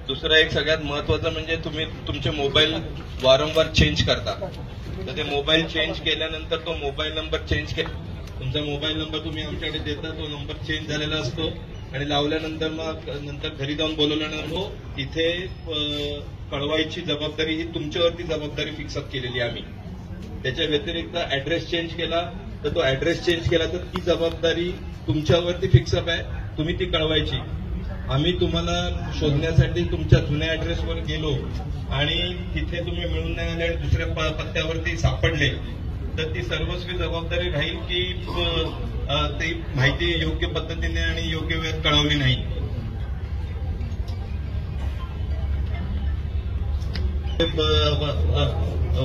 दुसरा एक सगळ्यात महत्वाचं म्हणजे तुम्ही तुमचे मोबाईल वारंवार चेंज करता. तर ते मोबाईल चेंज केल्यानंतर तो मोबाईल नंबर चेंज तुमचा मोबाईल नंबर तुम्ही आमच्याकडे देता, तो नंबर चेंज झालेला असतो आणि लावल्यानंतर मग नंतर घरी जाऊन बोलवल्यानंतर इथे कळवायची जबाबदारी ही तुमच्यावरती जबाबदारी फिक्सअप केलेली आम्ही. त्याच्या व्यतिरिक्त ऍड्रेस चेंज केला तर तो ऍड्रेस चेंज केला तर ती जबाबदारी तुमच्यावरती फिक्सअप आहे, तुम्ही ती कळवायची. आम्ही तुम्हाला शोधण्यासाठी तुमच्या जुन्या ऍड्रेसवर गेलो आणि तिथे तुम्ही मिळून नाही आले आणि दुसऱ्या पत्त्यावरती सापडले तर ती सर्वस्वी जबाबदारी राहील की ती माहिती योग्य पद्धतीने आणि योग्य वेळेत कळवली नाही.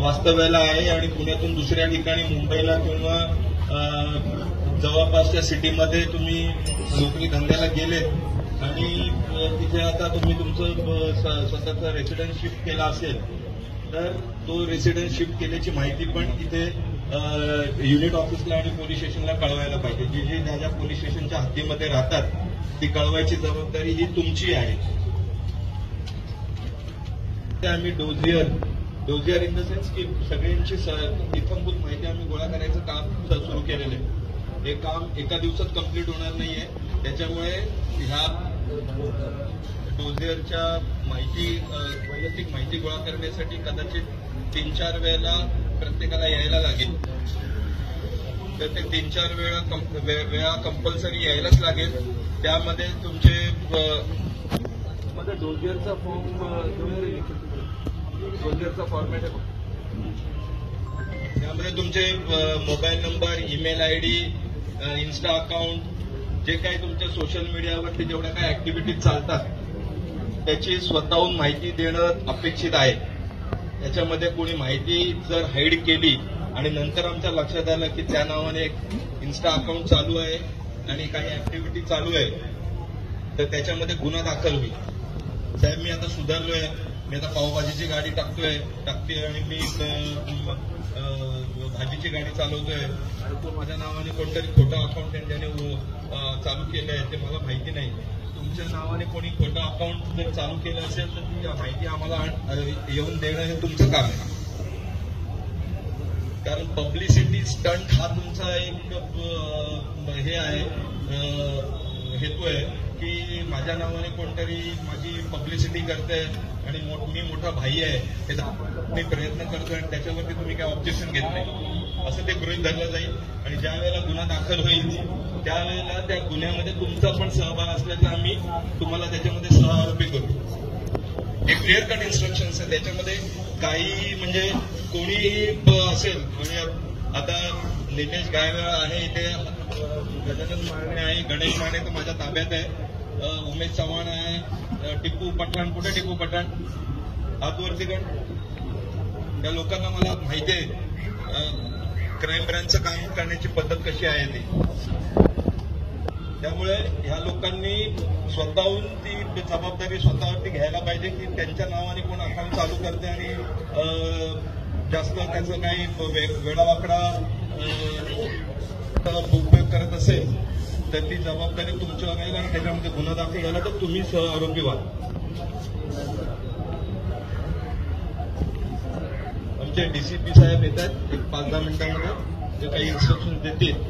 वास्तव्याला आहे आणि पुण्यातून दुसऱ्या ठिकाणी मुंबईला किंवा जवळपासच्या सिटीमध्ये तुम्ही नोकरी धंद्याला गेले आणि तिथे आता तुम्ही तुमचं स्वतःचा रेसिडेन्स शिफ्ट केला असेल तर तो रेसिडेन्स शिफ्ट केल्याची माहिती पण इथे युनिट ऑफिसला आणि पोलीस स्टेशनला कळवायला पाहिजे. जे ज्या पोलीस स्टेशनच्या हद्दीमध्ये राहतात ती कळवायची जबाबदारी ही तुमची आहे. आम्ही डोजियर इन द सेन्स की सगळ्यांची इत्थंभूत माहिती आम्ही गोळा करायचं काम सुरू केलेलं आहे. हे काम एका दिवसात कंप्लीट होणार नाहीये. त्याच्यामुळे ह्या डोजियरच्या वैयक्तिक माहिती गोळा करण्यासाठी कदाचित 3-4 वेळेला प्रत्येकाला यायला लागेल. तर ते 3-4 वेळा कंपल्सरी यायलाच लागेल. त्यामध्ये तुमचे डोजियरचा फॉर्मॅट आहे. त्यामध्ये तुमचे mobile number, email ID, Insta account, जे काही तुमच्या सोशल मीडियावरती जेवढ्या काही ऍक्टिव्हिटीज चालतात त्याची स्वतःहून माहिती देणं अपेक्षित आहे. त्याच्यामध्ये कोणी माहिती जर हाईड केली आणि नंतर आमच्या लक्षात आलं की त्या नावाने एक इन्स्टा अकाउंट चालू आहे आणि काही ऍक्टिव्हिटी चालू आहे तर त्याच्यामध्ये गुन्हा दाखल होईल. साहेब मी आता सुधारलोय, मी आता पावभाजीची गाडी टाकते आणि मी भाजीची गाडी चालवतोय आणि तो माझ्या नावाने कोणतरी खोटं अकाउंट ज्याने चालू केलंय ते मला माहिती नाही. तुमच्या नावाने कोणी खोटं अकाउंट जर चालू केलं असेल तर ती माहिती आम्हाला येऊन देणं हे तुमचं काम आहे. कारण पब्लिसिटी स्टंट हा तुमचा एक हे आहे, हेतू आहे की माझ्या नावाने कोणतरी माझी पब्लिसिटी करते आणि मी मोठा भाई आहे हे मी प्रयत्न करतोय आणि त्याच्यावरती तुम्ही काय ऑब्जेक्शन घेत नाही असं ते गृहीत धरलं जाईल. आणि ज्या वेळेला गुन्हा दाखल होईल त्यावेळेला त्या गुन्ह्यामध्ये तुमचा पण सहभाग असल्याचं आम्ही तुम्हाला त्याच्यामध्ये सहआरोपी करू. हे क्लिअर कट इन्स्ट्रक्शन्स आहे. त्याच्यामध्ये काही म्हणजे कोणीही असेल म्हणजे आता निलेश गायकवाड आहे इथे, गजानन माने आहे, गणेश माने तर माझ्या ताब्यात आहे, उमेश चव्हाण आहे, टिपू पठाण, कुठे टिपू पठाण आतवरती गण, त्या लोकांना मला माहिती आहे क्राईम ब्रँचचं काम करण्याची पद्धत कशी आहे ती. त्यामुळे ह्या लोकांनी स्वतःहून ती जबाबदारी स्वतःवरती घ्यायला पाहिजे की त्यांच्या नावाने कोण अकाउंट चालू करते आणि जास्त त्याचं काही वेडावाकडा उपयोग करत असेल तर ती जबाबदारी तुमच्यावर राहील आणि त्याच्यामध्ये गुन्हा दाखल झाला तर तुम्ही सहआरोपी व्हाल. आमचे डीसीपी साहेब येत आहेत एक 5-10 मिनिटांमध्ये, जे काही इन्स्ट्रक्शन देतील